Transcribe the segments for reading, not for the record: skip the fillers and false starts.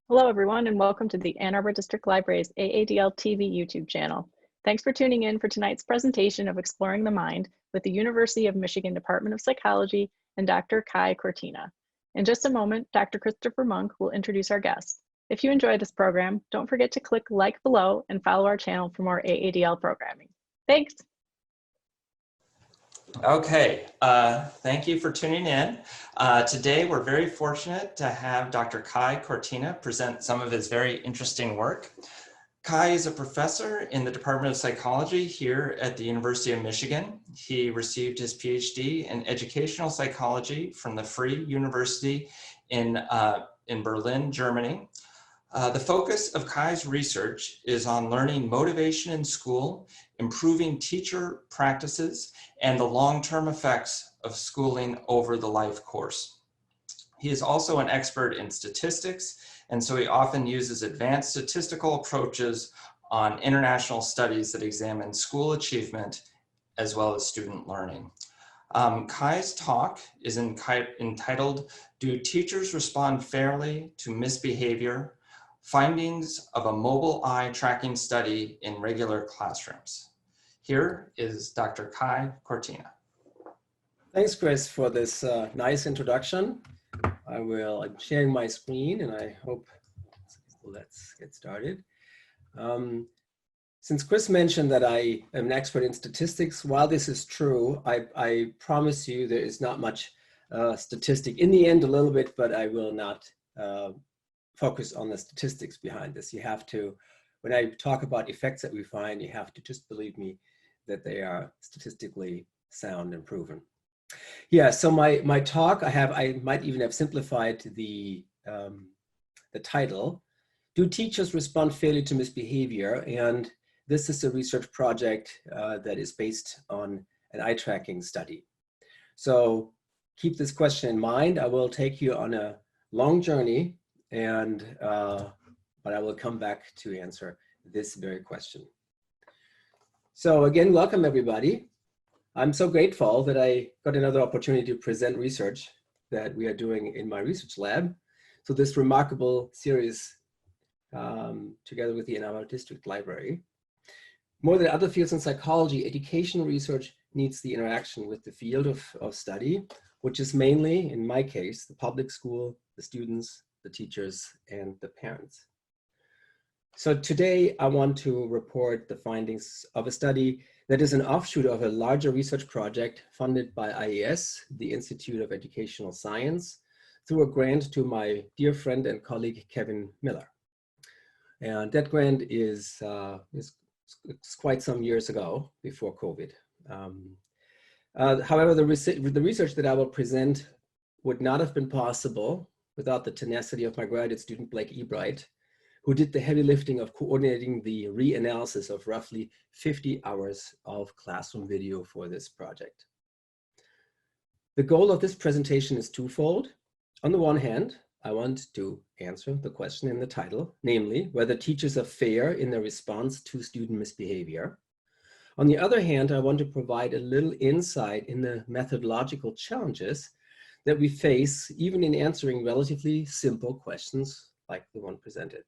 Hello, everyone, and welcome to the Ann Arbor District Library's AADL TV YouTube channel. Thanks for tuning in for tonight's presentation of Exploring the Mind with the University of Michigan Department of Psychology and Dr. Kai Cortina. In just a moment, Dr. Christopher Monk will introduce our guests. If you enjoyed this program, don't forget to click like below and follow our channel for more AADL programming. Thanks. Okay, thank you for tuning in. Today we're very fortunate to have Dr. Kai Cortina present some of his very interesting work. Kai is a professor in the Department of Psychology here at the University of Michigan. He received his PhD in educational psychology from the Free University in Berlin, Germany. The focus of Kai's research is on learning motivation in school, improving teacher practices, and the long-term effects of schooling over the life course. He is also an expert in statistics, and so he often uses advanced statistical approaches on international studies that examine school achievement as well as student learning. Kai's talk is entitled, "Do Teachers Respond Fairly to Misbehavior? Findings of a Mobile Eye Tracking Study in Regular Classrooms." Here is Dr. Kai Cortina. Thanks, Chris, for this nice introduction. I'm sharing my screen and I hope, let's get started. Since Chris mentioned that I am an expert in statistics, while this is true, I promise you there is not much statistic. In the end, a little bit, but I will not focus on the statistics behind this. You have to, when I talk about effects that we find, you have to just believe me that they are statistically sound and proven. Yeah, so my talk, I might even have simplified the title, "Do Teachers Respond Fairly to Misbehavior?" And this is a research project that is based on an eye tracking study. So keep this question in mind. I will take you on a long journey, but I will come back to answer this very question. So again, welcome everybody. I'm so grateful that I got another opportunity to present research that we are doing in my research lab. So this remarkable series together with the Ann Arbor District Library. More than other fields in psychology, educational research needs the interaction with the field of study, which is mainly, in my case, the public school, the students, the teachers, and the parents. So today I want to report the findings of a study that is an offshoot of a larger research project funded by IES, the Institute of Educational Science, through a grant to my dear friend and colleague, Kevin Miller. And that grant is quite some years ago, before COVID. However, the research that I will present would not have been possible without the tenacity of my graduate student, Blake Ebright, who did the heavy lifting of coordinating the reanalysis of roughly 50 hours of classroom video for this project. The goal of this presentation is twofold. On the one hand, I want to answer the question in the title, namely, whether teachers are fair in their response to student misbehavior. On the other hand, I want to provide a little insight in the methodological challenges that we face even in answering relatively simple questions like the one presented.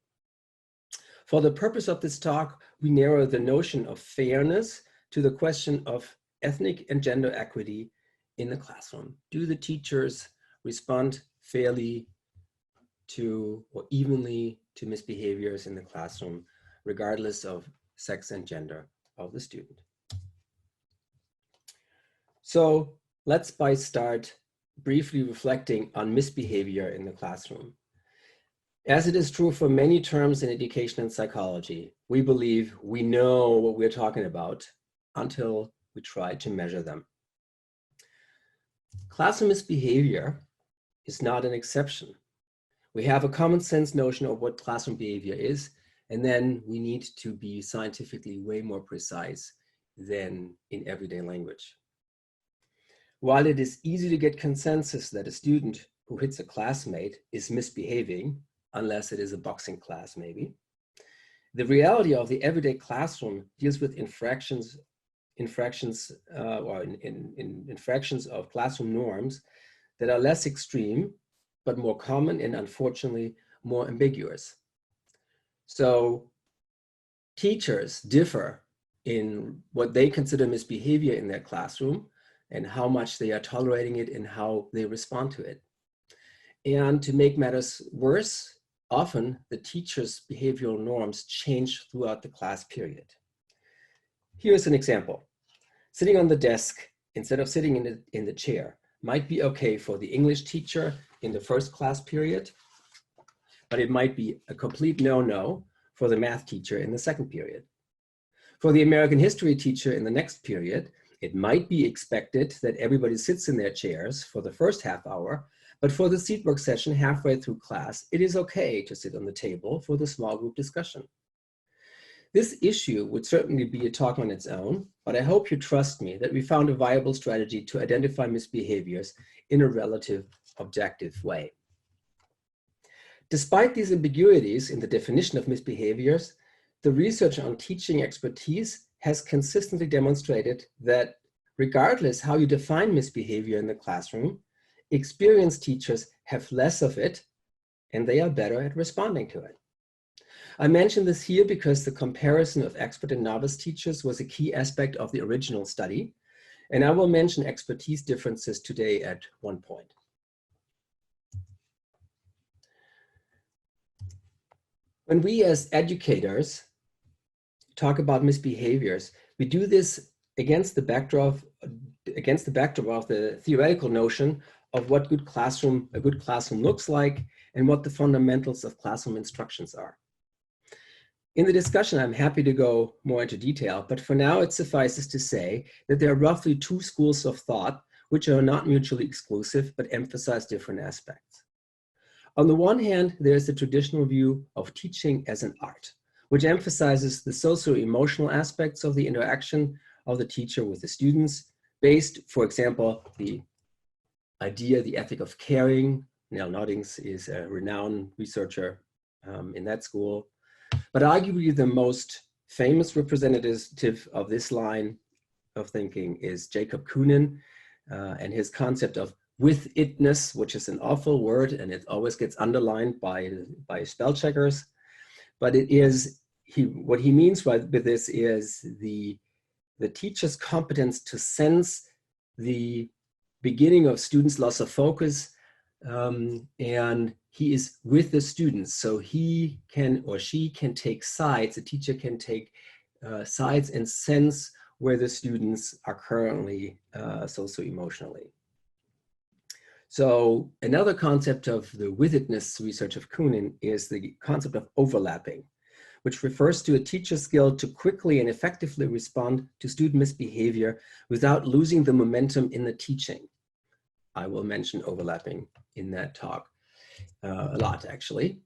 For the purpose of this talk, we narrow the notion of fairness to the question of ethnic and gender equity in the classroom. Do the teachers respond fairly to or evenly to misbehaviors in the classroom, regardless of sex and gender of the student? So let's start briefly reflecting on misbehavior in the classroom. As it is true for many terms in education and psychology, we believe we know what we're talking about until we try to measure them. Classroom misbehavior is not an exception. We have a common sense notion of what classroom behavior is, and then we need to be scientifically way more precise than in everyday language. While it is easy to get consensus that a student who hits a classmate is misbehaving, unless it is a boxing class maybe, The reality of the everyday classroom deals with infractions of classroom norms that are less extreme, but more common and unfortunately more ambiguous. So teachers differ in what they consider misbehavior in their classroom and how much they are tolerating it and how they respond to it. And to make matters worse, often the teacher's behavioral norms change throughout the class period. Here's an example. Sitting on the desk instead of sitting in the chair might be okay for the English teacher in the first class period, but it might be a complete no-no for the math teacher in the second period. For the American history teacher in the next period, it might be expected that everybody sits in their chairs for the first half hour, but for the seat work session halfway through class, it is okay to sit on the table for the small group discussion. This issue would certainly be a talk on its own, but I hope you trust me that we found a viable strategy to identify misbehaviors in a relative objective way. Despite these ambiguities in the definition of misbehaviors, the research on teaching expertise has consistently demonstrated that regardless how you define misbehavior in the classroom, experienced teachers have less of it and they are better at responding to it. I mention this here because the comparison of expert and novice teachers was a key aspect of the original study, and I will mention expertise differences today at one point. When we as educators talk about misbehaviors, we do this against the backdrop of the theoretical notion of what a good classroom looks like and what the fundamentals of classroom instructions are. In the discussion, I'm happy to go more into detail, but for now it suffices to say that there are roughly two schools of thought which are not mutually exclusive but emphasize different aspects. On the one hand, there is the traditional view of teaching as an art, which emphasizes the socio-emotional aspects of the interaction of the teacher with the students, based, for example, the ethic of caring. Nell Noddings is a renowned researcher in that school. But arguably the most famous representative of this line of thinking is Jacob Kounin and his concept of withitness, which is an awful word and it always gets underlined by spell checkers. But it is, what he means with this is the teacher's competence to sense the beginning of students' loss of focus, and he is with the students, so he can or she can take sides, the teacher can take sides and sense where the students are currently socio-emotionally. So another concept of the withitness research of Kounin is the concept of overlapping, which refers to a teacher's skill to quickly and effectively respond to student misbehavior without losing the momentum in the teaching. I will mention overlapping in that talk a lot, actually.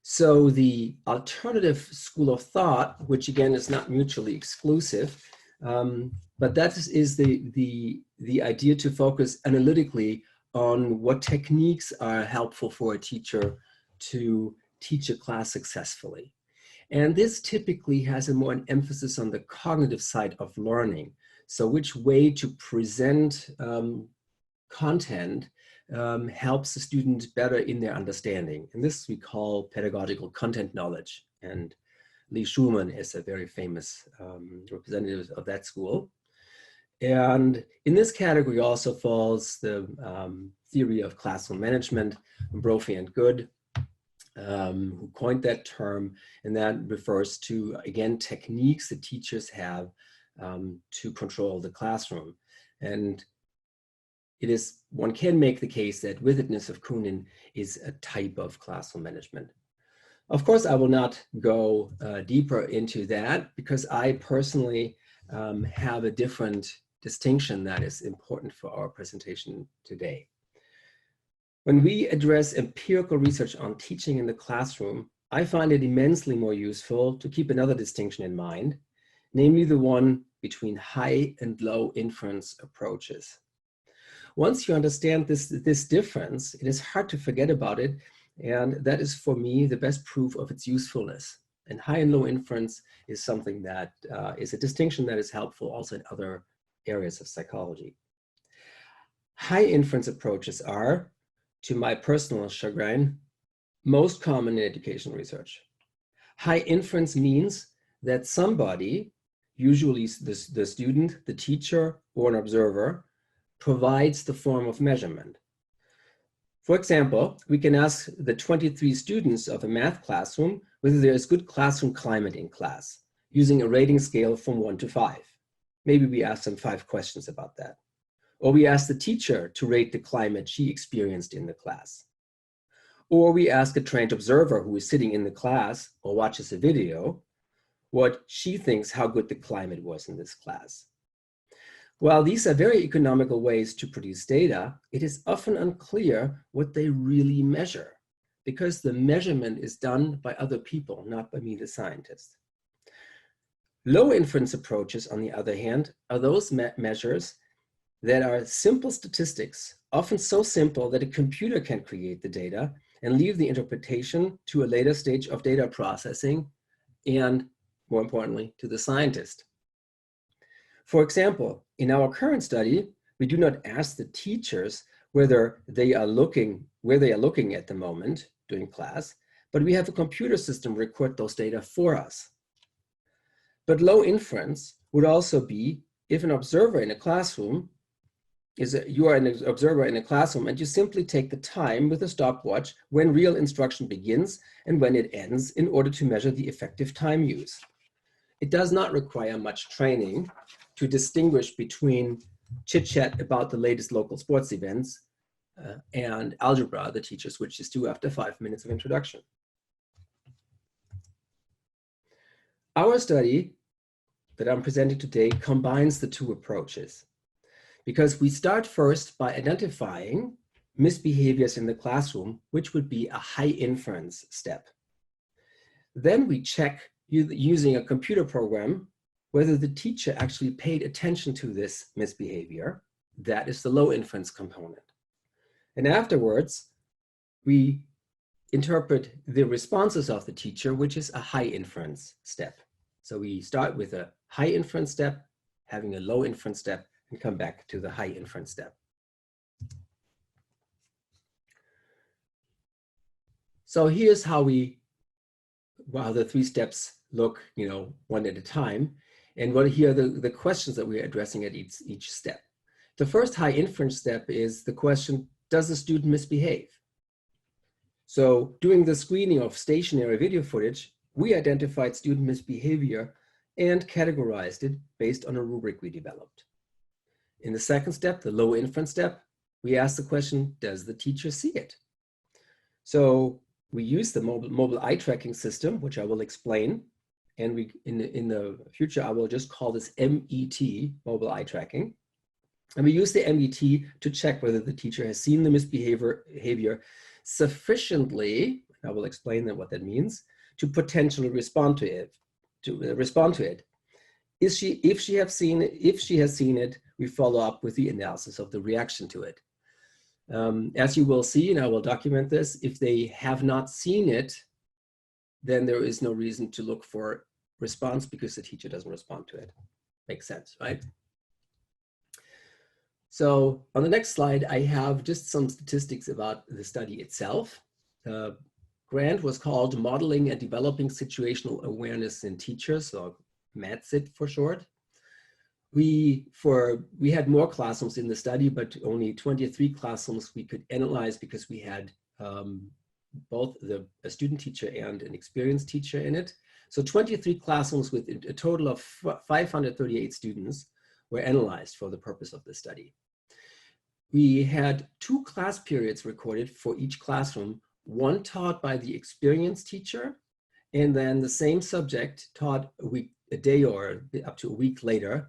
So the alternative school of thought, which again is not mutually exclusive, but that is the idea to focus analytically on what techniques are helpful for a teacher to teach a class successfully. And this typically has a more an emphasis on the cognitive side of learning. So which way to present content helps the student better in their understanding. And this we call pedagogical content knowledge. And Lee Schulman is a very famous representative of that school. And in this category also falls the theory of classroom management, Brophy and Good, who coined that term, and that refers to, again, techniques that teachers have to control the classroom. And it is, one can make the case that withitness of Kounin is a type of classroom management. Of course, I will not go deeper into that because I personally have a different distinction that is important for our presentation today. When we address empirical research on teaching in the classroom, I find it immensely more useful to keep another distinction in mind, namely the one between high and low inference approaches. Once you understand this difference, it is hard to forget about it, and that is for me the best proof of its usefulness. And high and low inference is something that is a distinction that is helpful also in other areas of psychology. High inference approaches are, to my personal chagrin, most common in education research. High inference means that somebody, usually the student, the teacher, or an observer, provides the form of measurement. For example, we can ask the 23 students of a math classroom whether there is good classroom climate in class, using a rating scale from 1 to 5. Maybe we ask them 5 questions about that. Or we ask the teacher to rate the climate she experienced in the class. Or we ask a trained observer who is sitting in the class or watches a video what she thinks how good the climate was in this class. While these are very economical ways to produce data, it is often unclear what they really measure, because the measurement is done by other people, not by me, the scientist. Low inference approaches, on the other hand, are those measures that are simple statistics, often so simple that a computer can create the data and leave the interpretation to a later stage of data processing and, more importantly, to the scientist. For example, in our current study, we do not ask the teachers where they are looking at the moment during class, but we have a computer system record those data for us. But low inference would also be if an observer in a classroom you are an observer in a classroom and you simply take the time with a stopwatch when real instruction begins and when it ends in order to measure the effective time use. It does not require much training to distinguish between chit-chat about the latest local sports events and algebra the teacher switches to after 5 minutes of introduction. Our study that I'm presenting today combines the two approaches, because we start first by identifying misbehaviors in the classroom, which would be a high inference step. Then we check using a computer program whether the teacher actually paid attention to this misbehavior. That is the low inference component. And afterwards, we interpret the responses of the teacher, which is a high inference step. So we start with a high inference step, having a low inference step, and come back to the high inference step. So here's how the 3 steps look, one at a time. And here are the questions that we're addressing at each step. The first high inference step is the question, does the student misbehave? So doing the screening of stationary video footage, we identified student misbehavior and categorized it based on a rubric we developed. In the second step, the low inference step, we asked the question, does the teacher see it? So we use the mobile eye tracking system, which I will explain. And in the future, I will just call this MET, mobile eye tracking. And we use the MET to check whether the teacher has seen the misbehavior sufficiently, I will explain what that means, to potentially respond to it. If she has seen it, we follow up with the analysis of the reaction to it. As you will see, and I will document this, if they have not seen it, then there is no reason to look for response because the teacher doesn't respond to it. Makes sense, right? So on the next slide, I have just some statistics about the study itself. The grant was called Modeling and Developing Situational Awareness in Teachers, or MADSIT for short. We had more classrooms in the study, but only 23 classrooms we could analyze because we had both a student teacher and an experienced teacher in it. So 23 classrooms with a total of 538 students were analyzed for the purpose of the study. We had 2 class periods recorded for each classroom, one taught by the experienced teacher, and then the same subject taught a day or up to a week later.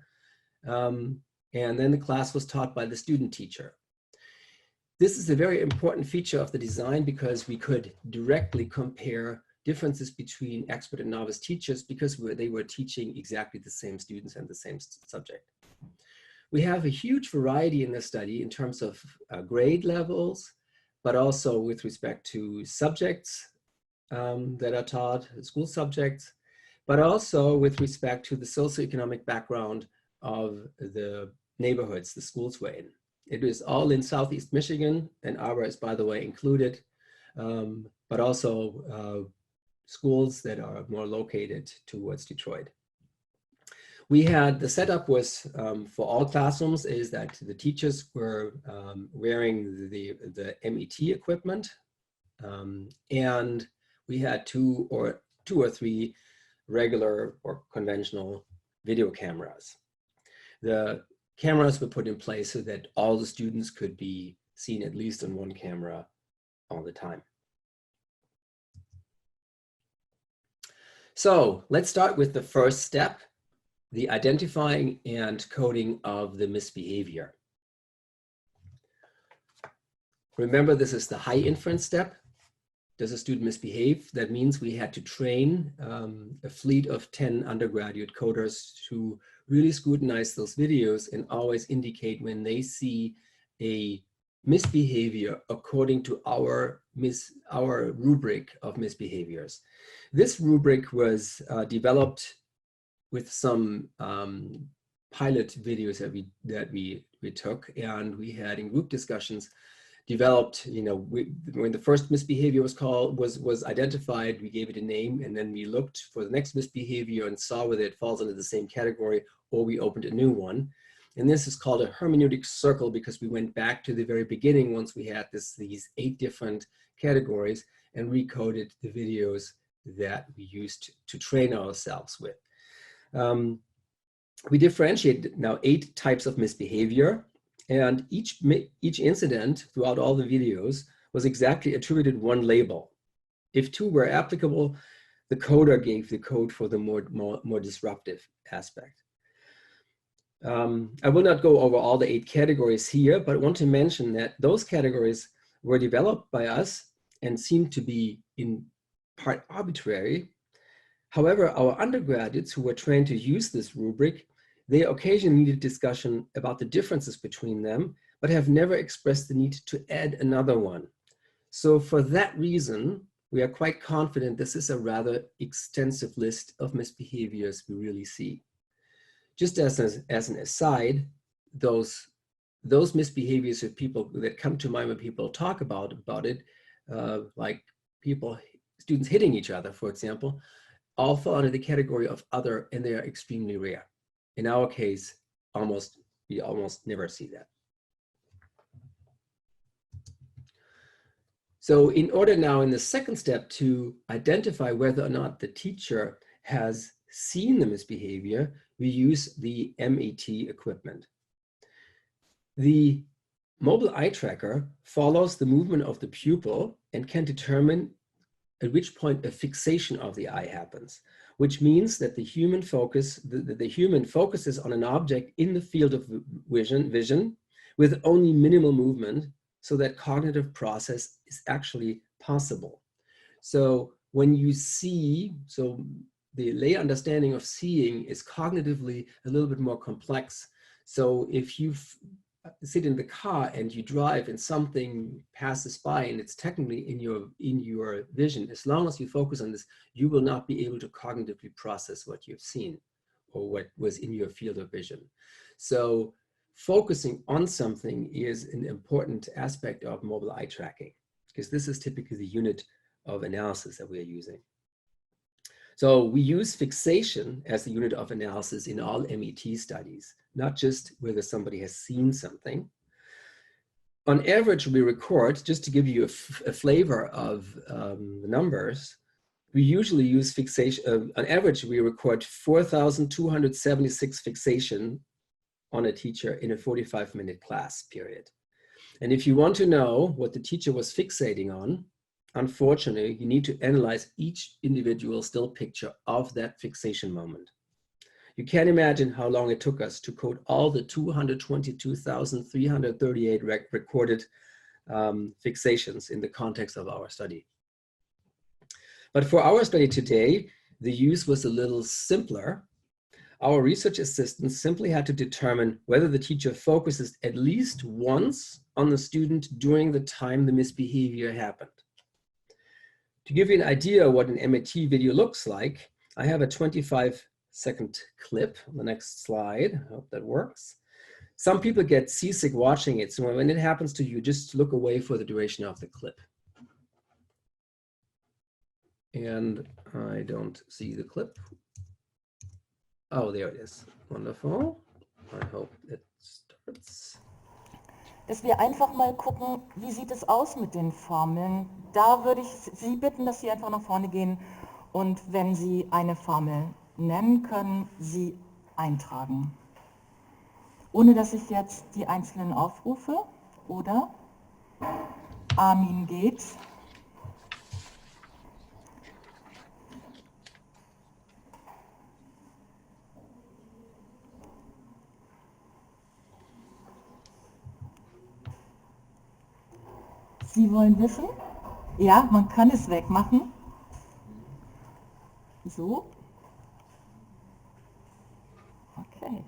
And then the class was taught by the student teacher. This is a very important feature of the design because we could directly compare differences between expert and novice teachers because they were teaching exactly the same students and the same subject. We have a huge variety in this study in terms of grade levels, but also with respect to subjects, that are taught, school subjects, but also with respect to the socioeconomic background of the neighborhoods the schools were in. It is all in Southeast Michigan, and Arbor is, by the way, included, but also schools that are more located towards Detroit. We had, the setup was for all classrooms is that the teachers were wearing the MET equipment, and we had two or three regular or conventional video cameras. The cameras were put in place so that all the students could be seen at least on one camera all the time. So let's start with the first step, the identifying and coding of the misbehavior. Remember, this is the high inference step. Does a student misbehave? That means we had to train a fleet of 10 undergraduate coders to really scrutinize those videos and always indicate when they see a misbehavior according to our rubric of misbehaviors. This rubric was developed with some pilot videos that we took, and we had in group discussions developed, when the first misbehavior was identified, we gave it a name, and then we looked for the next misbehavior and saw whether it falls under the same category or we opened a new one. And this is called a hermeneutic circle because we went back to the very beginning once we had these 8 different categories and recoded the videos that we used to train ourselves with. We differentiate now 8 types of misbehavior, and each incident throughout all the videos was exactly attributed one label. If 2 were applicable, the coder gave the code for the more disruptive aspect. I will not go over all the 8 categories here, but I want to mention that those categories were developed by us and seem to be in part arbitrary. However, our undergraduates who were trained to use this rubric, they occasionally needed discussion about the differences between them, but have never expressed the need to add another one. So for that reason, we are quite confident this is a rather extensive list of misbehaviors we really see. Just as an aside, those misbehaviors of people that come to mind when people talk about it, like students hitting each other, for example, all fall under the category of other, and they are extremely rare. In our case, we almost never see that. So in order now in the second step to identify whether or not the teacher has seen the misbehavior, we use the MET equipment. The mobile eye tracker follows the movement of the pupil and can determine at which point a fixation of the eye happens, which means that the human focuses on an object in the field of vision with only minimal movement, so that cognitive process is actually possible. So when you see, the lay understanding of seeing is cognitively a little bit more complex. So if you sit in the car and you drive and something passes by and it's technically in your vision, as long as you focus on this, you will not be able to cognitively process what you've seen or what was in your field of vision. So focusing on something is an important aspect of mobile eye tracking, because this is typically the unit of analysis that we are using. So we use fixation as the unit of analysis in all MET studies, not just whether somebody has seen something. On average, we record, just to give you a flavor of the numbers, we usually use fixation. On average, we record 4,276 fixation on a teacher in a 45-minute class period. And if you want to know what the teacher was fixating on, unfortunately, you need to analyze each individual still picture of that fixation moment. You can imagine how long it took us to code all the 222,338 recorded fixations in the context of our study. But for our study today, the use was a little simpler. Our research assistants simply had to determine whether the teacher focuses at least once on the student during the time the misbehavior happened. To give you an idea what an MAT video looks like, I have a 25-second clip on the next slide. I hope that works. Some people get seasick watching it, so when it happens to you, just look away for the duration of the clip. And I don't see the clip. Oh, there it is. Wonderful. I hope it starts. Dass wir einfach mal gucken, wie sieht es aus mit den Formeln. Da würde ich Sie bitten, dass Sie einfach nach vorne gehen und wenn Sie eine Formel nennen können, sie eintragen. Ohne dass ich jetzt die einzelnen aufrufe, oder? Armin geht. Sie wollen wissen? Ja, man kann es wegmachen. So. Okay.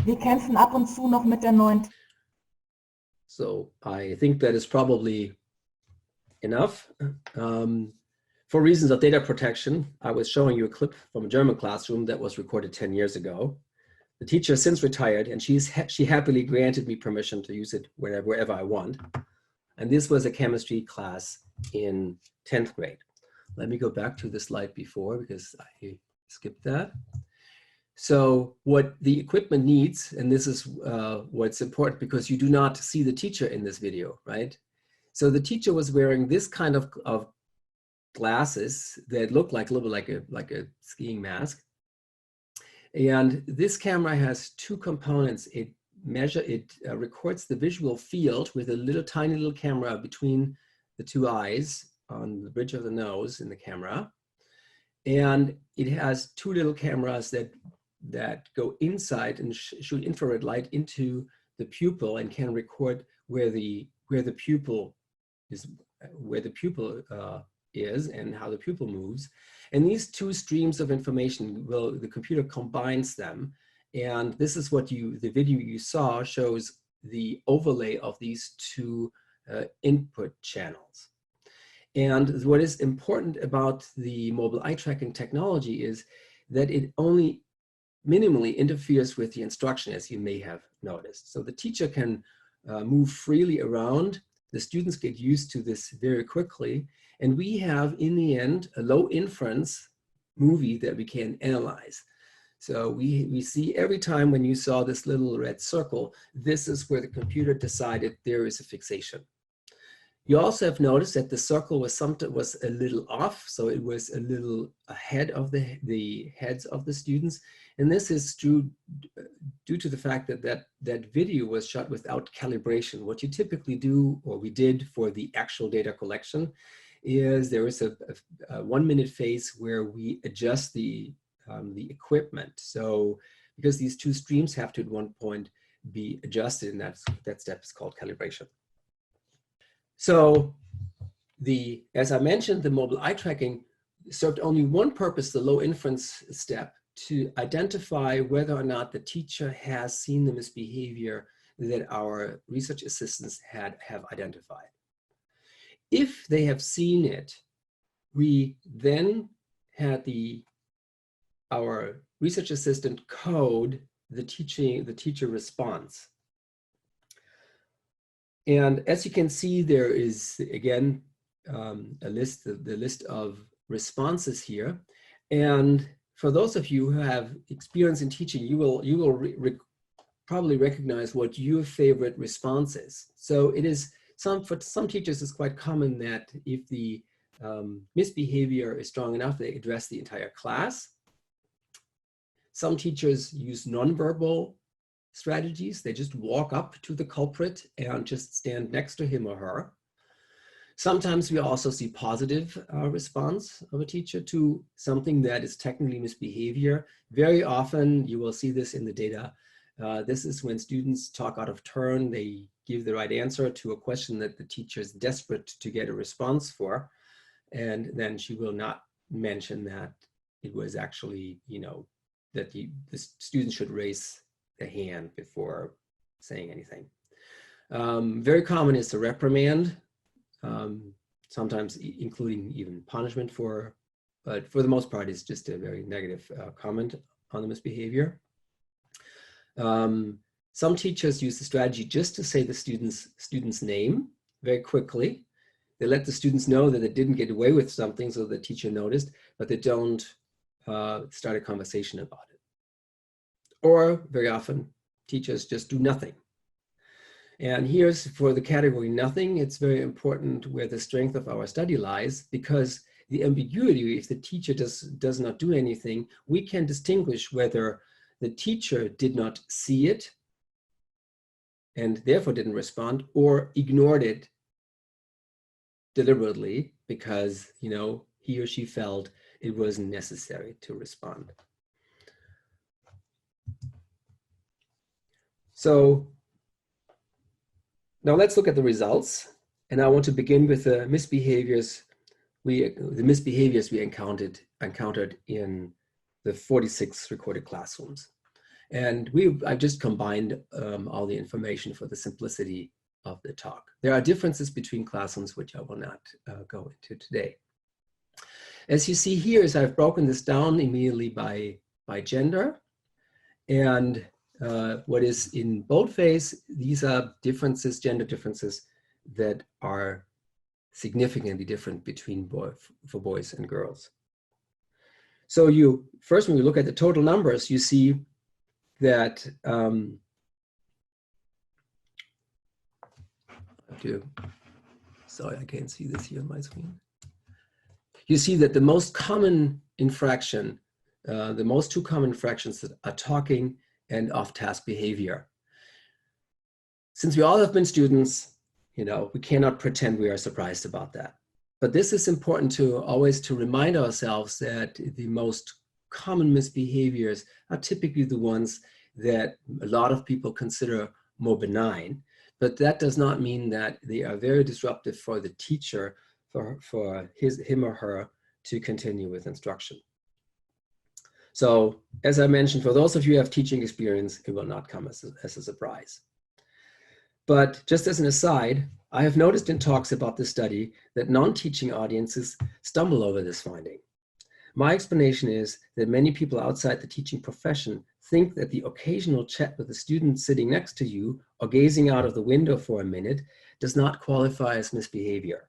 Wir kämpfen ab und zu noch mit der neuen. So I think that is probably enough. For reasons of data protection, I was showing you a clip from a German classroom that was recorded 10 years ago. The teacher has since retired, and she happily granted me permission to use it wherever I want. And this was a chemistry class in 10th grade. Let me go back to the slide before because I skipped that. So what the equipment needs, and this is what's important because you do not see the teacher in this video, right? So the teacher was wearing this kind of glasses that look like a little bit like a skiing mask. And this camera has two components. It records the visual field with a tiny little camera between the two eyes on the bridge of the nose in the camera. And it has two little cameras that go inside and shoot infrared light into the pupil and can record where the pupil is and how the pupil moves. And these two streams of information, the computer combines them. And this is what the video you saw shows the overlay of these two input channels. And what is important about the mobile eye tracking technology is that it only minimally interferes with the instruction, as you may have noticed. So the teacher can move freely around. The students get used to this very quickly. And we have, in the end, a low inference movie that we can analyze. So we see every time when you saw this little red circle, this is where the computer decided there is a fixation. You also have noticed that the circle was a little off, so it was a little ahead of the heads of the students. And this is due to the fact that video was shot without calibration. What you typically do, or we did for the actual data collection, is there is a 1 minute phase where we adjust the equipment. So because these two streams have to at one point be adjusted, and that step is called calibration. So as I mentioned, the mobile eye tracking served only one purpose, the low inference step, to identify whether or not the teacher has seen the misbehavior that our research assistants have identified. If they have seen it, we then had our research assistant code the teacher response. And as you can see, there is, again, the list of responses here. And for those of you who have experience in teaching, you will probably recognize what your favorite response is. So it is, for some teachers, it's quite common that if the misbehavior is strong enough, they address the entire class. Some teachers use nonverbal strategies. They just walk up to the culprit and just stand next to him or her. Sometimes we also see positive response of a teacher to something that is technically misbehavior. Very often you will see this in the data. This is when students talk out of turn. They give the right answer to a question that the teacher is desperate to get a response for. And then she will not mention that it was actually, that the student should raise the hand before saying anything. Very common is the reprimand. sometimes including even punishment but for the most part, it's just a very negative comment on the misbehavior. Some teachers use the strategy just to say the student's name very quickly. They let the students know that they didn't get away with something, so the teacher noticed, but they don't start a conversation about it. Or very often, teachers just do nothing. And here's for the category nothing, it's very important where the strength of our study lies, because the ambiguity, if the teacher does not do anything, we can distinguish whether the teacher did not see it and therefore didn't respond, or ignored it deliberately because, you know, he or she felt it wasn't necessary to respond. So now let's look at the results. And I want to begin with the misbehaviors we encountered in the 46 recorded classrooms. And I've just combined all the information for the simplicity of the talk. There are differences between classrooms, which I will not go into today. As you see here, is I've broken this down immediately by gender. And what is in boldface, these are differences, gender differences that are significantly different between for boys and girls. So first, when we look at the total numbers, you see that sorry, I can't see this here on my screen. You see that the most common infraction, the two common infractions that are talking and off-task behavior. Since we all have been students, you know, we cannot pretend we are surprised about that. But this is important always to remind ourselves that the most common misbehaviors are typically the ones that a lot of people consider more benign, but that does not mean that they are very disruptive for the teacher, for him or her to continue with instruction. So as I mentioned, for those of you who have teaching experience, it will not come as a surprise. But just as an aside, I have noticed in talks about this study that non-teaching audiences stumble over this finding. My explanation is that many people outside the teaching profession think that the occasional chat with a student sitting next to you or gazing out of the window for a minute does not qualify as misbehavior.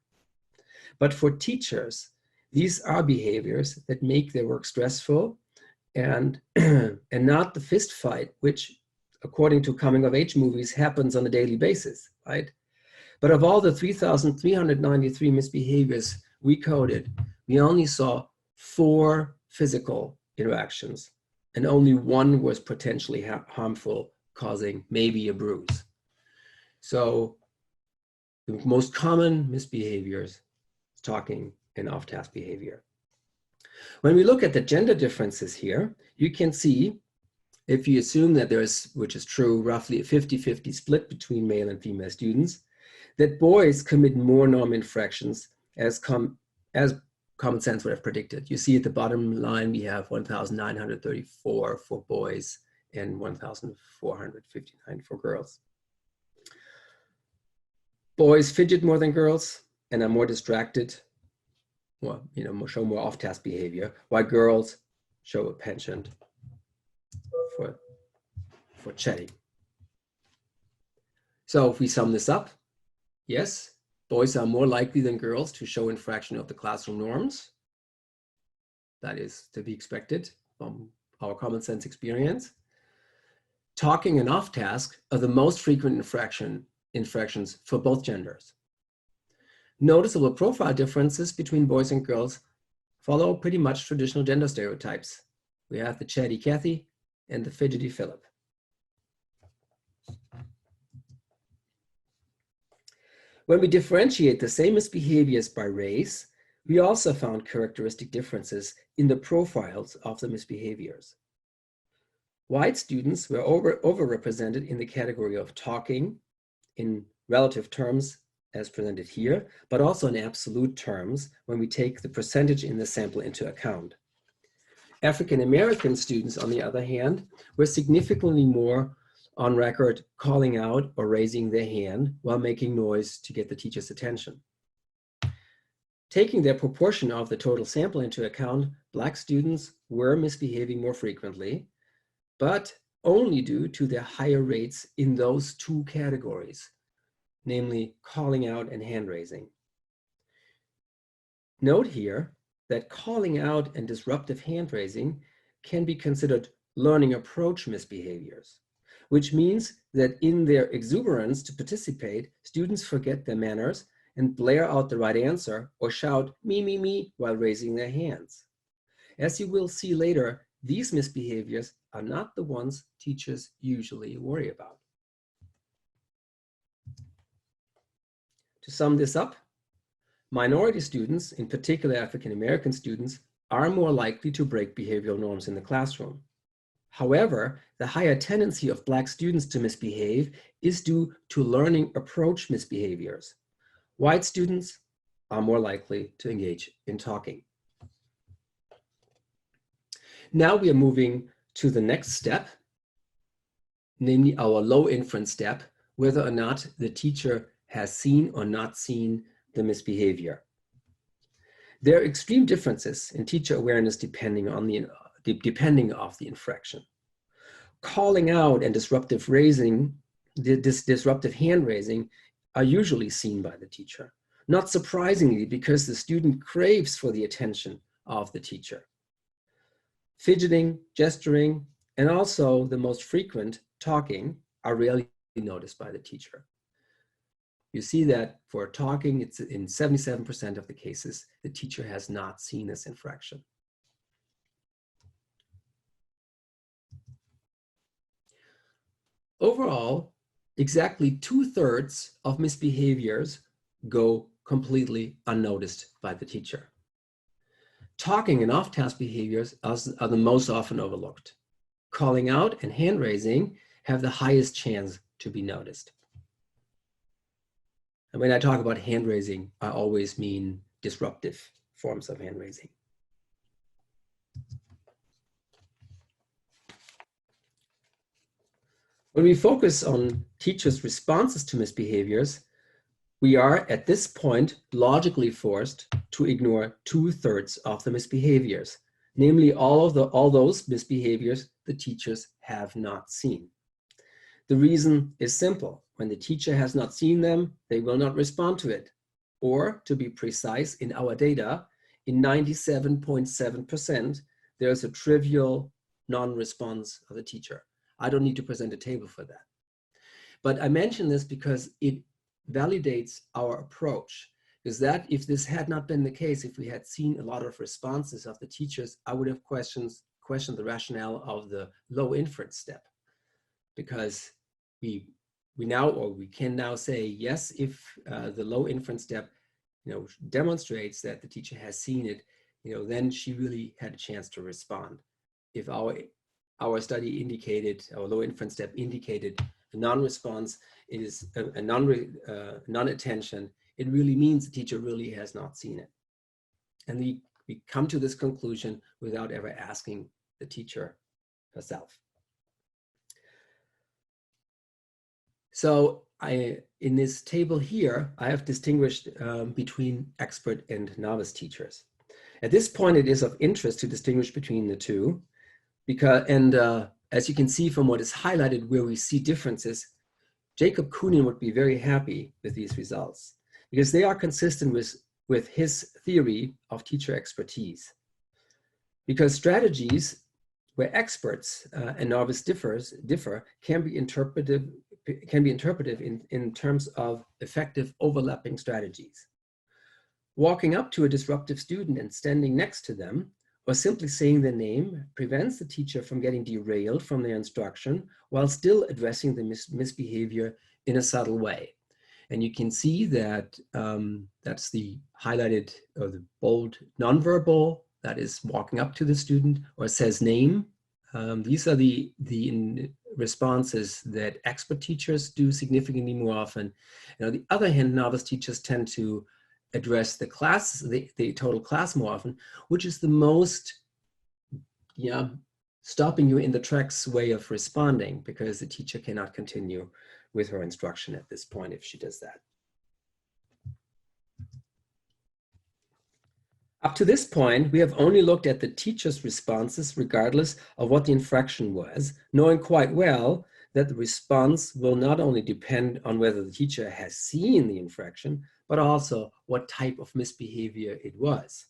But for teachers, these are behaviors that make their work stressful and not the fist fight, which according to coming of age movies happens on a daily basis, right? But of all the 3,393 misbehaviors we coded, we only saw 4 physical interactions, and only 1 was potentially harmful, causing maybe a bruise. So the most common misbehaviors, talking and off-task behavior. When we look at the gender differences here, you can see, if you assume that there is, which is true, roughly a 50-50 split between male and female students, that boys commit more norm infractions as common sense would have predicted. You see at the bottom line, we have 1,934 for boys and 1,459 for girls. Boys fidget more than girls and are more distracted, well, you know, show more off-task behavior, while girls show a penchant for chatting. So if we sum this up, yes, boys are more likely than girls to show infraction of the classroom norms. That is to be expected from our common sense experience. Talking and off-task are the most frequent infractions for both genders. Noticeable profile differences between boys and girls follow pretty much traditional gender stereotypes. We have the chatty Cathy and the fidgety Philip. When we differentiate the same misbehaviors by race, we also found characteristic differences in the profiles of the misbehaviors. White students were overrepresented in the category of talking in relative terms as presented here, but also in absolute terms when we take the percentage in the sample into account. African American students, on the other hand, were significantly more on record calling out or raising their hand while making noise to get the teacher's attention. Taking their proportion of the total sample into account, Black students were misbehaving more frequently, but only due to their higher rates in those two categories, namely calling out and hand raising. Note here that calling out and disruptive hand raising can be considered learning approach misbehaviors, which means that in their exuberance to participate, students forget their manners and blare out the right answer or shout me while raising their hands. As you will see later, these misbehaviors are not the ones teachers usually worry about. To sum this up, minority students, in particular African American students, are more likely to break behavioral norms in the classroom. However, the higher tendency of Black students to misbehave is due to learning approach misbehaviors. White students are more likely to engage in talking. Now we are moving to the next step, namely our low inference step, whether or not the teacher has seen or not seen the misbehavior. There are extreme differences in teacher awareness depending on the infraction. Calling out and disruptive hand raising are usually seen by the teacher, not surprisingly because the student craves for the attention of the teacher. Fidgeting, gesturing, and also the most frequent talking are rarely noticed by the teacher. You see that for talking, it's in 77% of the cases, the teacher has not seen this infraction. Overall, exactly 2/3 of misbehaviors go completely unnoticed by the teacher. Talking and off-task behaviors are the most often overlooked. Calling out and hand raising have the highest chance to be noticed. And when I talk about hand raising, I always mean disruptive forms of hand raising. When we focus on teachers' responses to misbehaviors, we are at this point logically forced to ignore 2/3 of the misbehaviors, namely all those misbehaviors the teachers have not seen. The reason is simple. When the teacher has not seen them, they will not respond to it. Or, to be precise, in our data, in 97.7%, there's a trivial non-response of the teacher. I don't need to present a table for that. But I mention this because it validates our approach. Is that if this had not been the case, if we had seen a lot of responses of the teachers, I would have questioned the rationale of the low inference step. Because we can now say, yes, if the low inference step demonstrates that the teacher has seen it, then she really had a chance to respond. If our study indicated, our low inference step indicated a non-response, it is a non-attention, it really means the teacher really has not seen it. And we come to this conclusion without ever asking the teacher herself. So in this table here, I have distinguished between expert and novice teachers. At this point, it is of interest to distinguish between the two, because, as you can see from what is highlighted where we see differences, Jacob Kounin would be very happy with these results because they are consistent with his theory of teacher expertise. Because strategies where experts and novice differ can be interpreted in terms of effective overlapping strategies. Walking up to a disruptive student and standing next to them, or simply saying their name, prevents the teacher from getting derailed from their instruction while still addressing the misbehavior in a subtle way. And you can see that that's the highlighted or the bold nonverbal, that is walking up to the student or says name. These are the responses that expert teachers do significantly more often. And on the other hand, novice teachers tend to address the class, the total class more often, which is the most stopping you in the tracks way of responding, because the teacher cannot continue with her instruction at this point if she does that. Up to this point, we have only looked at the teacher's responses regardless of what the infraction was, knowing quite well that the response will not only depend on whether the teacher has seen the infraction, but also what type of misbehavior it was.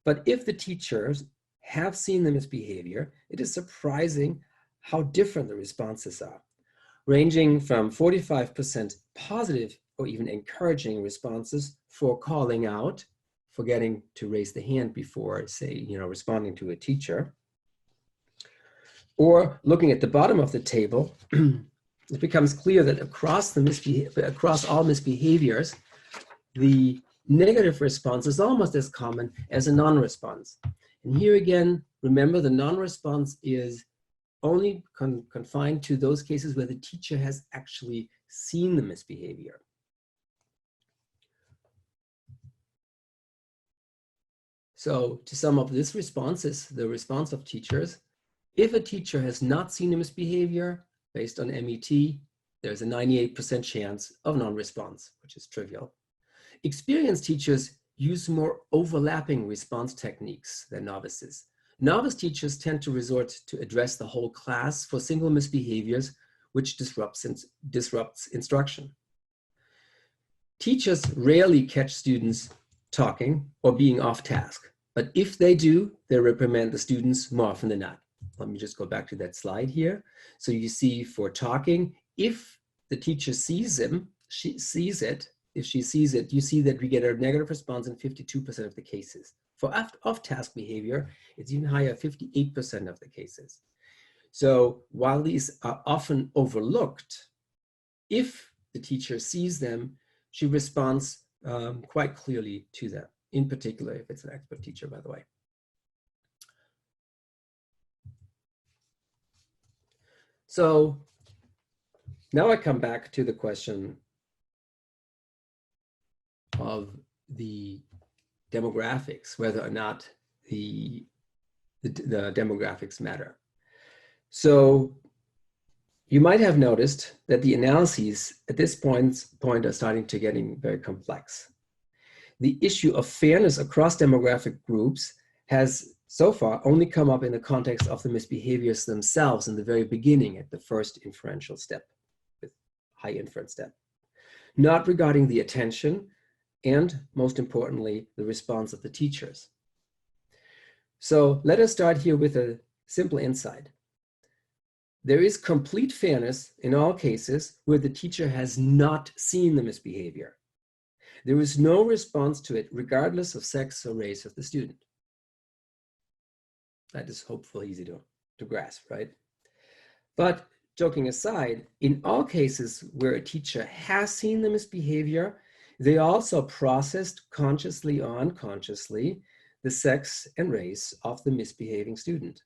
But if the teachers have seen the misbehavior, it is surprising how different the responses are, ranging from 45% positive or even encouraging responses for calling out, forgetting to raise the hand before, say, responding to a teacher. Or looking at the bottom of the table, it becomes clear that across all misbehaviors, the negative response is almost as common as a non-response. And here again, remember, the non-response is only confined to those cases where the teacher has actually seen the misbehavior. So to sum up, this response is the response of teachers. If a teacher has not seen a misbehavior based on MET, there's a 98% chance of non-response, which is trivial. Experienced teachers use more overlapping response techniques than novices. Novice teachers tend to resort to address the whole class for single misbehaviors, which disrupts instruction. Teachers rarely catch students talking or being off task, but if they do, they reprimand the students more often than not. Let me just go back to that slide here. So you see for talking, if the teacher sees him, she sees it, if she sees it, you see that we get a negative response in 52% of the cases. For off-task behavior, it's even higher, 58% of the cases. So while these are often overlooked, if the teacher sees them, she responds quite clearly to them, in particular if it's an expert teacher, by the way. So now I come back to the question of the demographics, whether or not the demographics matter. So you might have noticed that the analyses at this point are starting to getting very complex. The issue of fairness across demographic groups has so far only come up in the context of the misbehaviors themselves in the very beginning at the first inferential step, with high inference step, not regarding the attention and, most importantly, the response of the teachers. So let us start here with a simple insight. There is complete fairness in all cases where the teacher has not seen the misbehavior. There is no response to it regardless of sex or race of the student. That is hopefully easy to grasp, right? But joking aside, in all cases where a teacher has seen the misbehavior, they also processed consciously or unconsciously the sex and race of the misbehaving student.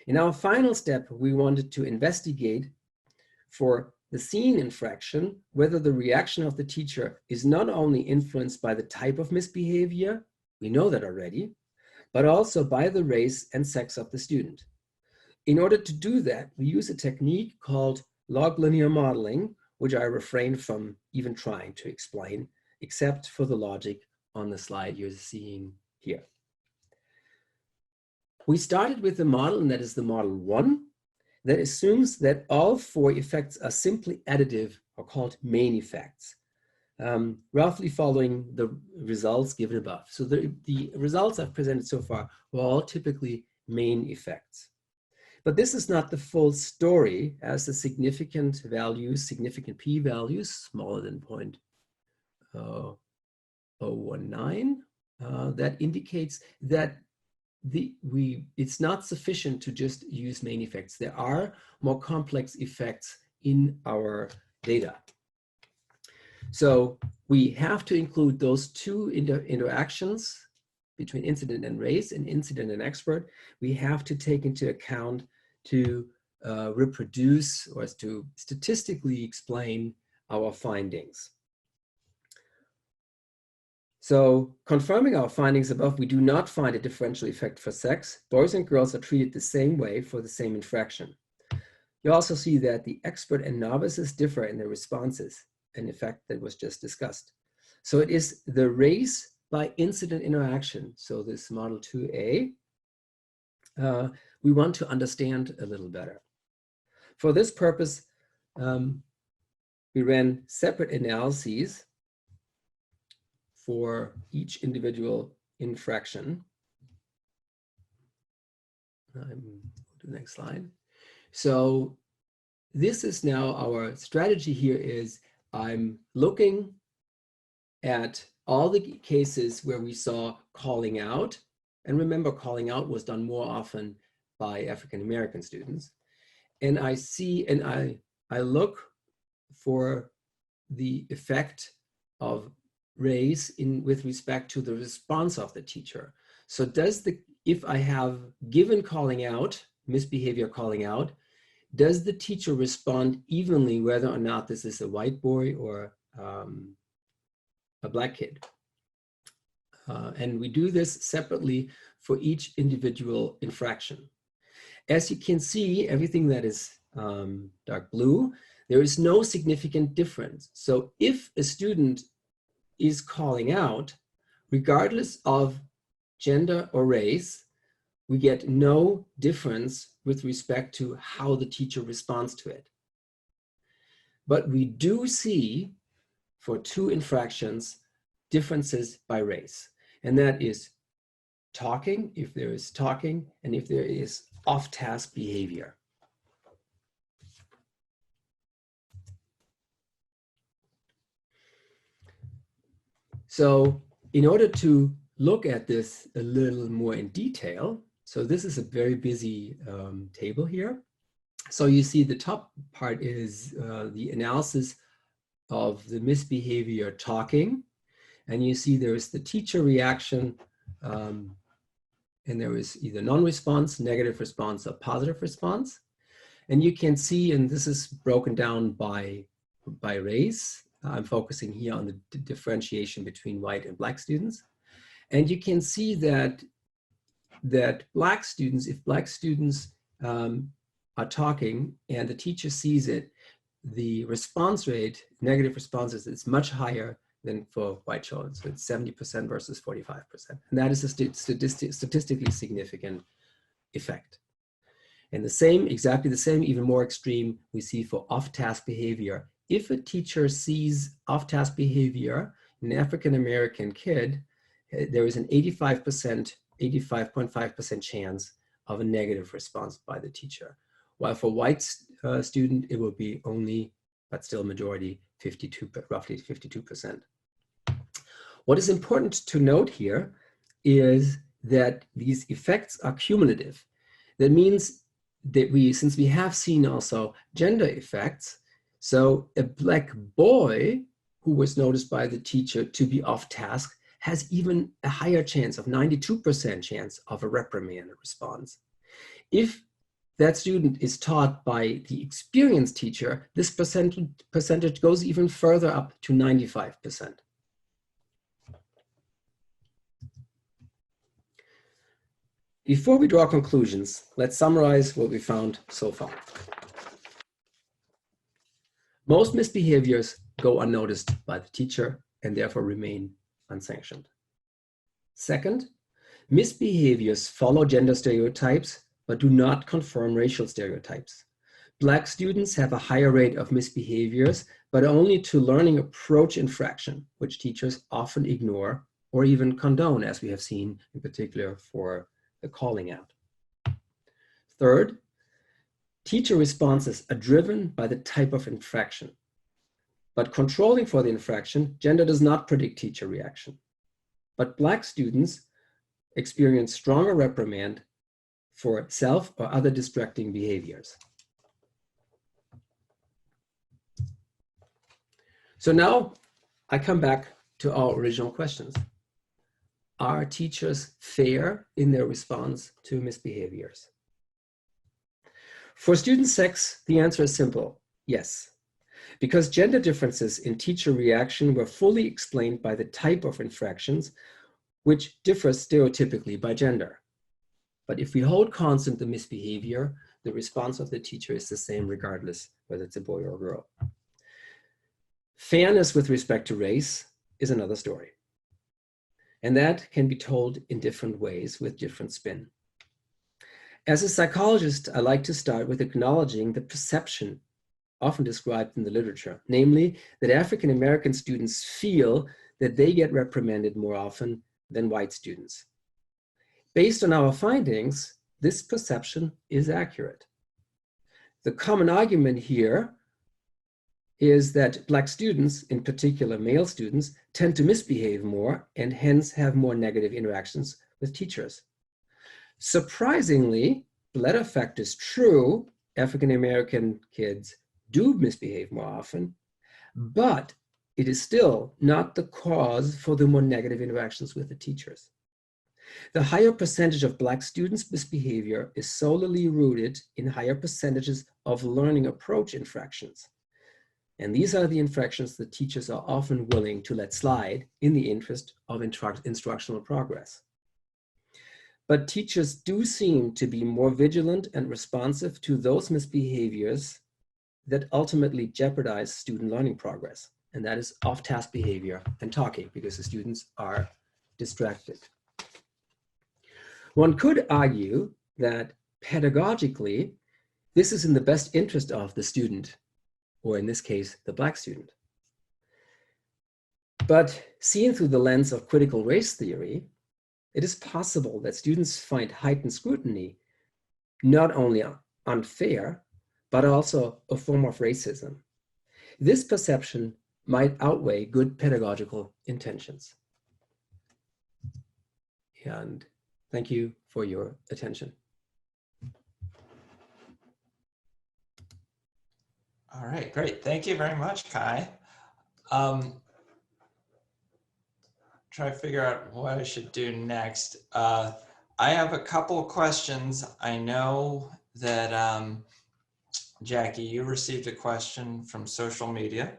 In our final step, we wanted to investigate for the seen infraction whether the reaction of the teacher is not only influenced by the type of misbehavior, we know that already, but also by the race and sex of the student. In order to do that, we use a technique called log linear modeling, which I refrain from even trying to explain, except for the logic on the slide you're seeing here. We started with the model, and that is the model 1, that assumes that all 4 effects are simply additive or called main effects, roughly following the results given above. So the results I've presented so far were all typically main effects. But this is not the full story, as the significant values, significant p-values, smaller than 0.019, that indicates that it's not sufficient to just use main effects. There are more complex effects in our data. So we have to include those 2 interactions between incident and race and incident and expert. We have to take into account to reproduce or to statistically explain our findings. So confirming our findings above, we do not find a differential effect for sex. Boys and girls are treated the same way for the same infraction. You also see that the expert and novices differ in their responses, an effect that was just discussed. So it is the race by incident interaction. So this model 2A, we want to understand a little better. For this purpose, we ran separate analyses for each individual infraction. Go to the next slide. So this is now our strategy here is I'm looking at all the cases where we saw calling out. And remember, calling out was done more often by African-American students. And I see, and I look for the effect of race with respect to the response of the teacher. So if I have given calling out, misbehavior calling out, does the teacher respond evenly whether or not this is a white boy or a black kid? And we do this separately for each individual infraction. As you can see, everything that is dark blue, there is no significant difference. So if a student is calling out, regardless of gender or race, we get no difference with respect to how the teacher responds to it. But we do see for two infractions differences by race, and that is talking, if there is talking, and if there is off-task behavior. So in order to look at this a little more in detail, so this is a very busy table here. So you see the top part is the analysis of the misbehavior talking. And you see there is the teacher reaction, and there is either non-response, negative response, or positive response. And you can see, and this is broken down by race. I'm focusing here on the differentiation between white and black students. And you can see that black students, if black students are talking and the teacher sees it, the response rate, negative responses, is much higher than for white children. So it's 70% versus 45%. And that is a statistically significant effect. And the same, exactly the same, even more extreme, we see for off-task behavior. If a teacher sees off-task behavior in an African-American kid, there is an 85.5% chance of a negative response by the teacher. While for white student, it will be only, but still majority, roughly 52%. What is important to note here is that these effects are cumulative. That means that since we have seen also gender effects, so a black boy who was noticed by the teacher to be off task has even a higher chance of 92% chance of a reprimanded response. If that student is taught by the experienced teacher, this percentage goes even further up to 95%. Before we draw conclusions, let's summarize what we found so far. Most misbehaviors go unnoticed by the teacher and therefore remain unsanctioned. Second, misbehaviors follow gender stereotypes but do not confirm racial stereotypes. Black students have a higher rate of misbehaviors, but only to learning approach infraction, which teachers often ignore or even condone, as we have seen in particular for the calling out. Third, teacher responses are driven by the type of infraction. But controlling for the infraction, gender does not predict teacher reaction. But Black students experience stronger reprimand for self or other distracting behaviors. So now I come back to our original questions. Are teachers fair in their response to misbehaviors? For student sex, the answer is simple, yes. Because gender differences in teacher reaction were fully explained by the type of infractions, which differs stereotypically by gender. But if we hold constant the misbehavior, the response of the teacher is the same regardless whether it's a boy or a girl. Fairness with respect to race is another story. And that can be told in different ways with different spin. As a psychologist, I like to start with acknowledging the perception often described in the literature, namely that African American students feel that they get reprimanded more often than white students. Based on our findings, this perception is accurate. The common argument here is that Black students, in particular male students, tend to misbehave more and hence have more negative interactions with teachers. Surprisingly, the latter fact is true. African American kids do misbehave more often, but it is still not the cause for the more negative interactions with the teachers. The higher percentage of Black students' misbehavior is solely rooted in higher percentages of learning approach infractions. And these are the infractions that teachers are often willing to let slide in the interest of instructional progress. But teachers do seem to be more vigilant and responsive to those misbehaviors that ultimately jeopardize student learning progress. And that is off-task behavior and talking, because the students are distracted. One could argue that pedagogically, this is in the best interest of the student, or in this case, the Black student. But seen through the lens of critical race theory, it is possible that students find heightened scrutiny not only unfair, but also a form of racism. This perception might outweigh good pedagogical intentions. And thank you for your attention. All right, great. Thank you very much, Kai. Try to figure out what I should do next. I have a couple of questions. I know that Jackie, you received a question from social media,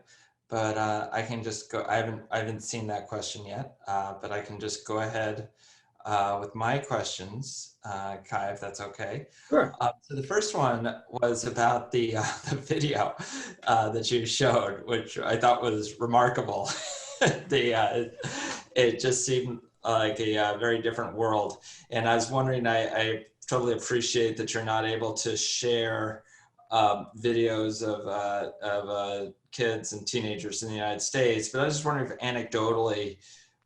but I can just go. I haven't seen that question yet, but I can just go ahead with my questions, Kai, if that's okay. Sure. So the first one was about the video that you showed, which I thought was remarkable. It just seemed like a very different world. And I was wondering, I totally appreciate that you're not able to share videos of kids and teenagers in the United States, but I was just wondering if anecdotally,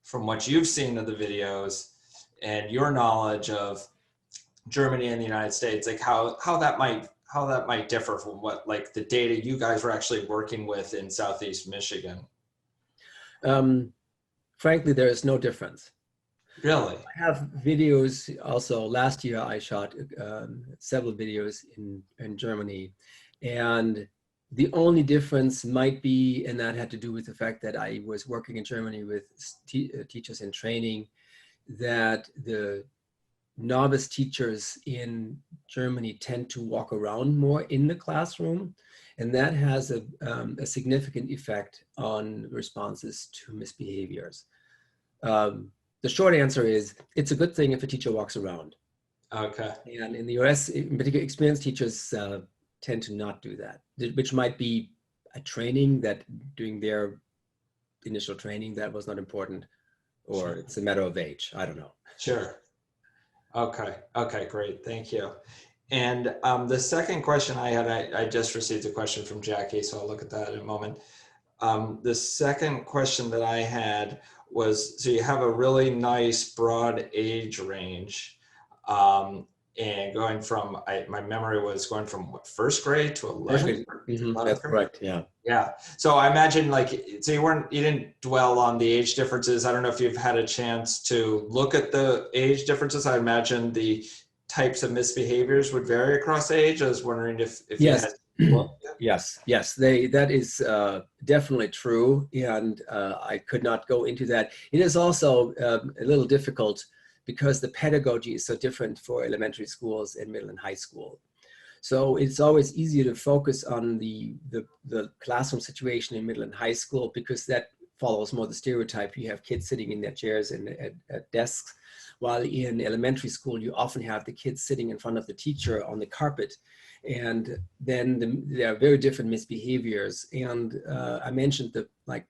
from what you've seen of the videos and your knowledge of Germany and the United States, like how that might differ from what, like, the data you guys were actually working with in Southeast Michigan. Frankly, there is no difference. Really? I have videos also. Last year, I shot several videos in Germany. And the only difference might be, and that had to do with the fact that I was working in Germany with teachers in training, that the novice teachers in Germany tend to walk around more in the classroom. And that has a significant effect on responses to misbehaviors. The short answer is, it's a good thing if a teacher walks around. Okay. And in the US, in particular, experienced teachers tend to not do that, which might be a training that during their initial training that was not important, or sure, it's a matter of age. I don't know. Sure. Okay. Okay, great. Thank you. And the second question I had, I just received a question from Jackie, so I'll look at that in a moment. The second question that I had was, so you have a really nice broad age range, and going from, my memory was going from what, first grade to 11th? Mm-hmm. That's correct, yeah. Yeah, so I imagine, like, so you didn't dwell on the age differences. I don't know if you've had a chance to look at the age differences. I imagine the types of misbehaviors would vary across age. I was wondering if yes. you had, Yes, that is definitely true, and I could not go into that. It is also a little difficult because the pedagogy is so different for elementary schools and middle and high school. So it's always easier to focus on the classroom situation in middle and high school, because that follows more the stereotype. You have kids sitting in their chairs and at desks, while in elementary school, you often have the kids sitting in front of the teacher on the carpet. And then there are very different misbehaviors. And I mentioned the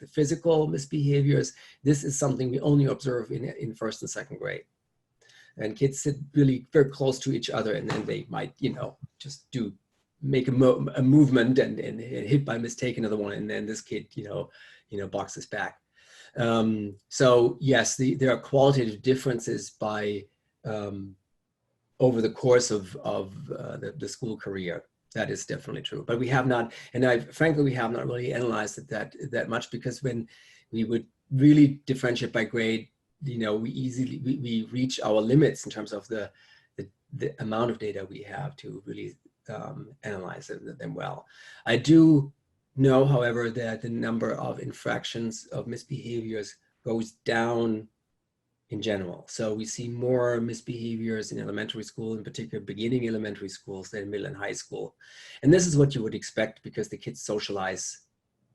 physical misbehaviors. This is something we only observe in first and second grade. And kids sit really very close to each other, and then they might, just make a movement and hit by mistake another one, and then this kid, boxes back. So yes, there are qualitative differences by over the course of the school career. That is definitely true. But we have not, and frankly, we have not really analyzed it that much, because when we would really differentiate by grade, we reach our limits in terms of the amount of data we have to really analyze them well. I do know, however, that the number of infractions of misbehaviors goes down in general. So we see more misbehaviors in elementary school, in particular beginning elementary schools, than middle and high school. And this is what you would expect, because the kids socialize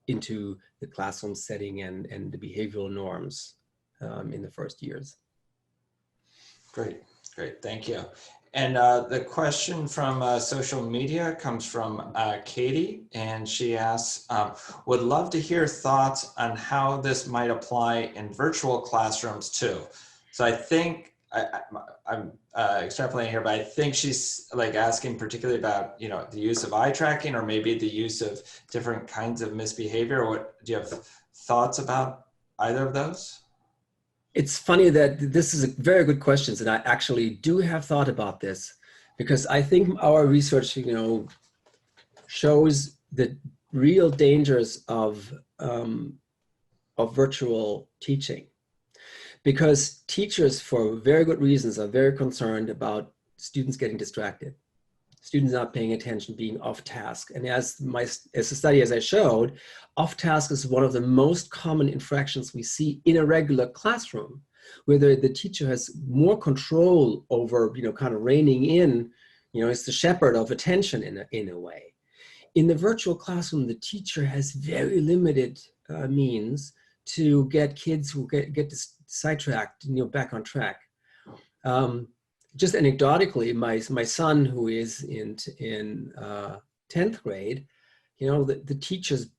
into the classroom setting and the behavioral norms in the first years. Great, thank you. And the question from social media comes from Katie, and she asks, would love to hear thoughts on how this might apply in virtual classrooms too. So I think, I'm extrapolating here, but I think she's asking particularly about, the use of eye tracking, or maybe the use of different kinds of misbehavior. Do you have thoughts about either of those? It's funny that this is a very good question, and I actually do have thought about this, because I think our research, shows the real dangers of virtual teaching, because teachers, for very good reasons, are very concerned about students getting distracted, students not paying attention, being off task. And as the study, as I showed, off task is one of the most common infractions we see in a regular classroom, where the teacher has more control over, kind of reining in, it's the shepherd of attention in a way. In the virtual classroom, the teacher has very limited means to get kids who get sidetracked, back on track. Just anecdotically, my son, who is in 10th grade, the teachers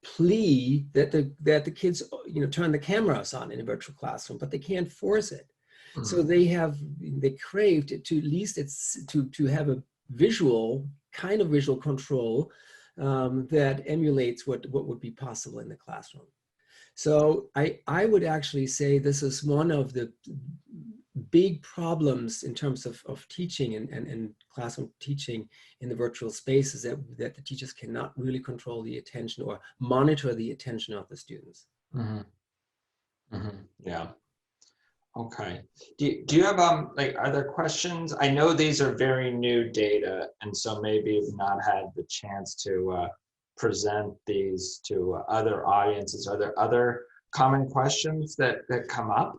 plea that the kids, turn the cameras on in a virtual classroom, but they can't force it. Mm-hmm. So they crave to at least to have a visual control that emulates what would be possible in the classroom. So I would actually say this is one of the big problems in terms of teaching and classroom teaching in the virtual space, is that the teachers cannot really control the attention or monitor the attention of the students. Mm-hmm. Mm-hmm. Yeah. Okay. Do you have are there questions? I know these are very new data, and so maybe you've not had the chance to present these to other audiences. Are there other common questions that come up?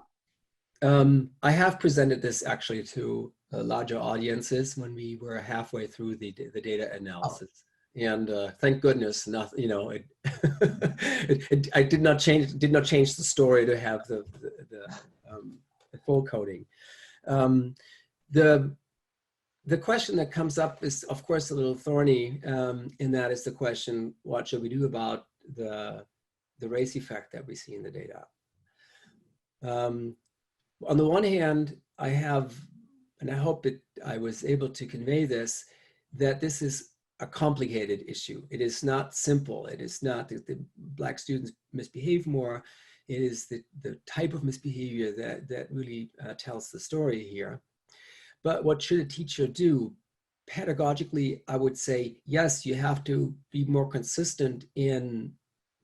I have presented this actually to larger audiences when we were halfway through the data analysis. Oh. And thank goodness, I did not change the story to have the full coding. The question that comes up is, of course, a little thorny, and that is the question: what should we do about the race effect that we see in the data? On the one hand, I have, and I hope that I was able to convey this, that this is a complicated issue. It is not simple. It is not that the Black students misbehave more. It is the type of misbehavior that really tells the story here. But what should a teacher do? Pedagogically, I would say, yes, you have to be more consistent in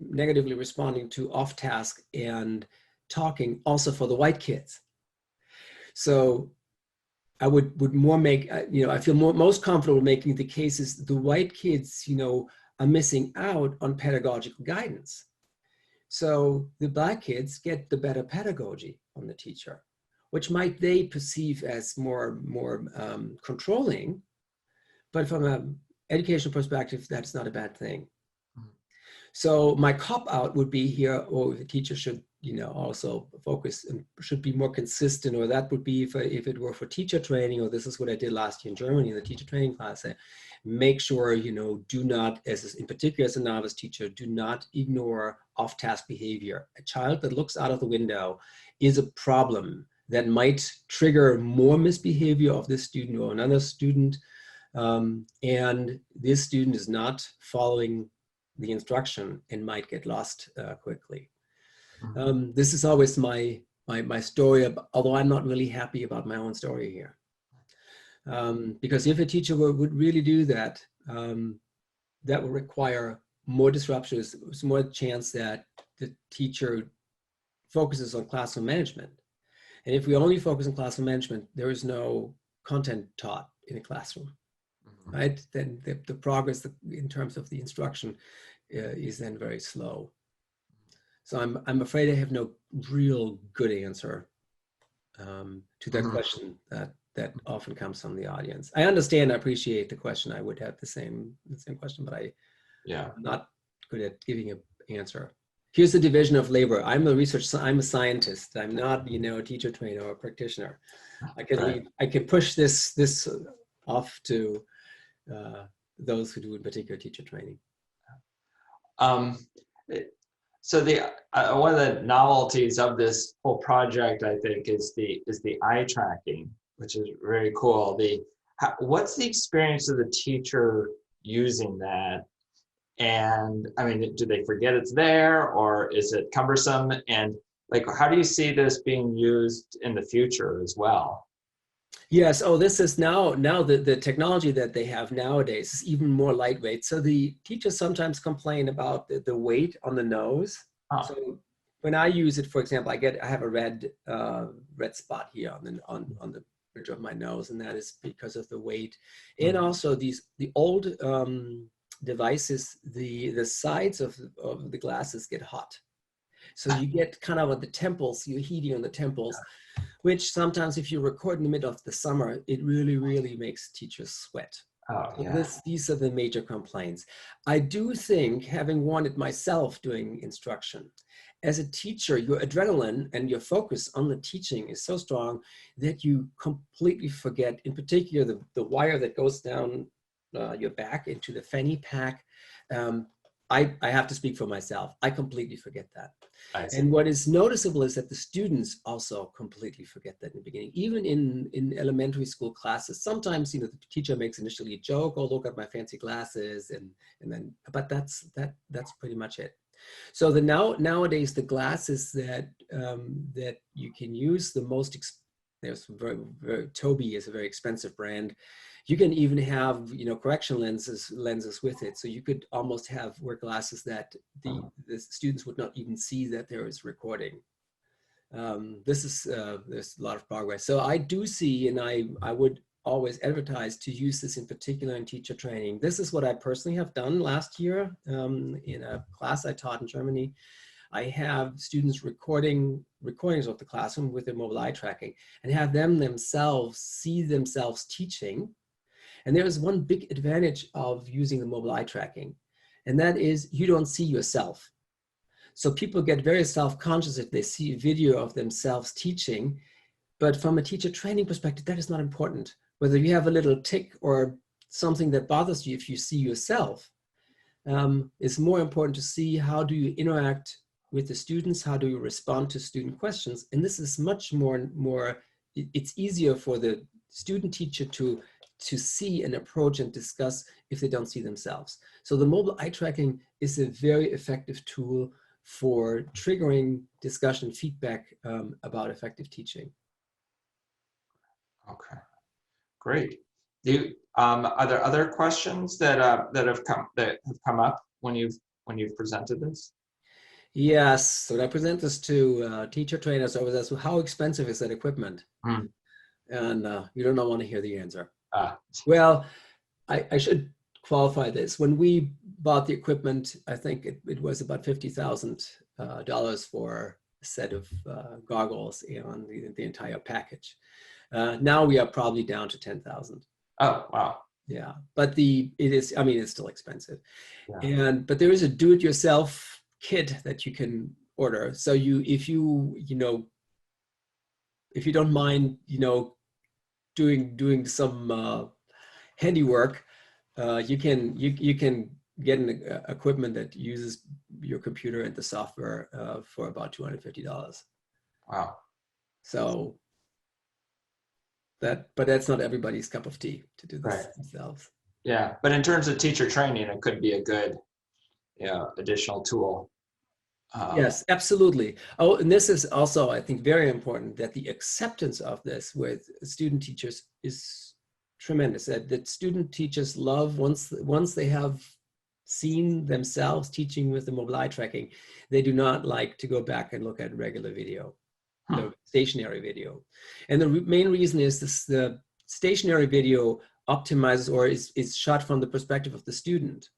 negatively responding to off-task and talking also for the white kids. So I would more make, I feel most comfortable making the cases the white kids, are missing out on pedagogical guidance. So the Black kids get the better pedagogy on the teacher, which might they perceive as more controlling, but from an educational perspective, that's not a bad thing. Mm-hmm. So my cop-out would be here, the teacher should also focus and should be more consistent, or that would be if it were for teacher training, or this is what I did last year in Germany in the teacher training class. Make sure, do not, in particular as a novice teacher, do not ignore off-task behavior. A child that looks out of the window is a problem that might trigger more misbehavior of this student or another student. And this student is not following the instruction and might get lost quickly. This is always my story, although I'm not really happy about my own story here. Because if a teacher would really do that, that would require more disruptions. There's more chance that the teacher focuses on classroom management. And if we only focus on classroom management, there is no content taught in a classroom, right? Then the progress in terms of the instruction is then very slow. So I'm afraid I have no real good answer to that question that often comes from the audience. I understand, I appreciate the question. I would have the same question, but I'm not good at giving an answer. Here's the division of labor. I'm a scientist. I'm not, a teacher trainer or a practitioner. I can push this off to those who do in particular teacher training. So one of the novelties of this whole project, I think, is the eye tracking, which is very cool. What's the experience of the teacher using that? And I mean, do they forget it's there, or is it cumbersome? And how do you see this being used in the future as well? Yes. Oh, this is now the technology that they have nowadays is even more lightweight. So the teachers sometimes complain about the weight on the nose. Oh. So when I use it, for example, I have a red spot here on the bridge of my nose, and that is because of the weight. And also the old devices, the sides of the glasses get hot. So you get kind of at the temples, you're heating on the temples, which sometimes if you record in the middle of the summer, it really, really makes teachers sweat. Oh, yeah. These are the major complaints. I do think, having worn it myself doing instruction, as a teacher, your adrenaline and your focus on the teaching is so strong that you completely forget, in particular, the wire that goes down your back into the fanny pack. I have to speak for myself. I completely forget that. And what is noticeable is that the students also completely forget that in the beginning. Even in elementary school classes, sometimes the teacher makes initially a joke, "Oh, look at my fancy glasses," and then, but that's pretty much it. So nowadays the glasses that you can use, there's Tobii is a very expensive brand. You can even have, correction lenses with it. So you could almost wear glasses that the students would not even see that there is recording. There's a lot of progress. So I do see, and I would always advertise to use this in particular in teacher training. This is what I personally have done last year in a class I taught in Germany. I have students recordings of the classroom with their mobile eye tracking and have them themselves see themselves teaching. And there is one big advantage of using the mobile eye tracking, and that is you don't see yourself. So people get very self-conscious if they see a video of themselves teaching, but from a teacher training perspective, that is not important. Whether you have a little tick or something that bothers you if you see yourself, it's more important to see how do you interact with the students, how do you respond to student questions. And this is much more it's easier for the student teacher to see and approach and discuss if they don't see themselves. So the mobile eye tracking is a very effective tool for triggering discussion feedback about effective teaching. Okay, great. Are there other questions that have come up when you've presented this? Yes. So when I present this to teacher trainers, I was asked, well, how expensive is that equipment? And you do not want to hear the answer. Well, I should qualify this. When we bought the equipment, I think it was about $50,000 for a set of goggles and the entire package. Now we are probably down to 10,000. Oh, wow. Yeah, but it's still expensive. Yeah. But there is a do-it-yourself kit that you can order. So if you don't mind, doing some handiwork, you can get an equipment that uses your computer and the software for about $250. Wow. So but that's not everybody's cup of tea to do this Right. themselves. Yeah, but in terms of teacher training, it could be a good, additional tool. Yes, absolutely. Oh, and this is also, I think, very important, that the acceptance of this with student teachers is tremendous. That student teachers love, once they have seen themselves teaching with the mobile eye tracking, they do not like to go back and look at regular video, stationary video. And the main reason is the stationary video optimizes or is shot from the perspective of the student,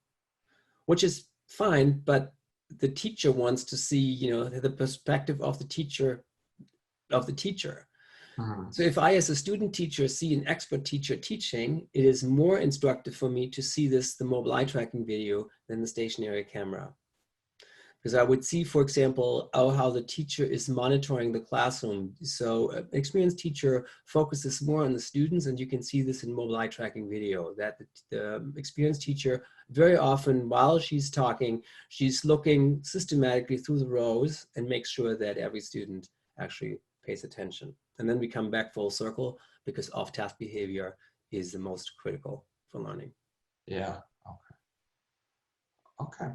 which is fine, but the teacher wants to see, the perspective of the teacher. So if I, as a student teacher, see an expert teacher teaching, it is more instructive for me to see the mobile eye tracking video than the stationary camera. Because I would see, for example, how the teacher is monitoring the classroom. So an experienced teacher focuses more on the students, and you can see this in mobile eye tracking video, that the experienced teacher, very often while she's talking, she's looking systematically through the rows and makes sure that every student actually pays attention. And then we come back full circle, because off-task behavior is the most critical for learning. Yeah, okay.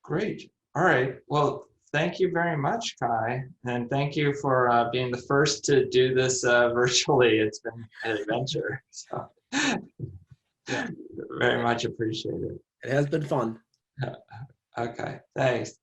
Great. All right. Well, thank you very much, Kai. And thank you for being the first to do this virtually. It's been an adventure. So yeah, very much appreciated. It has been fun. Okay, thanks.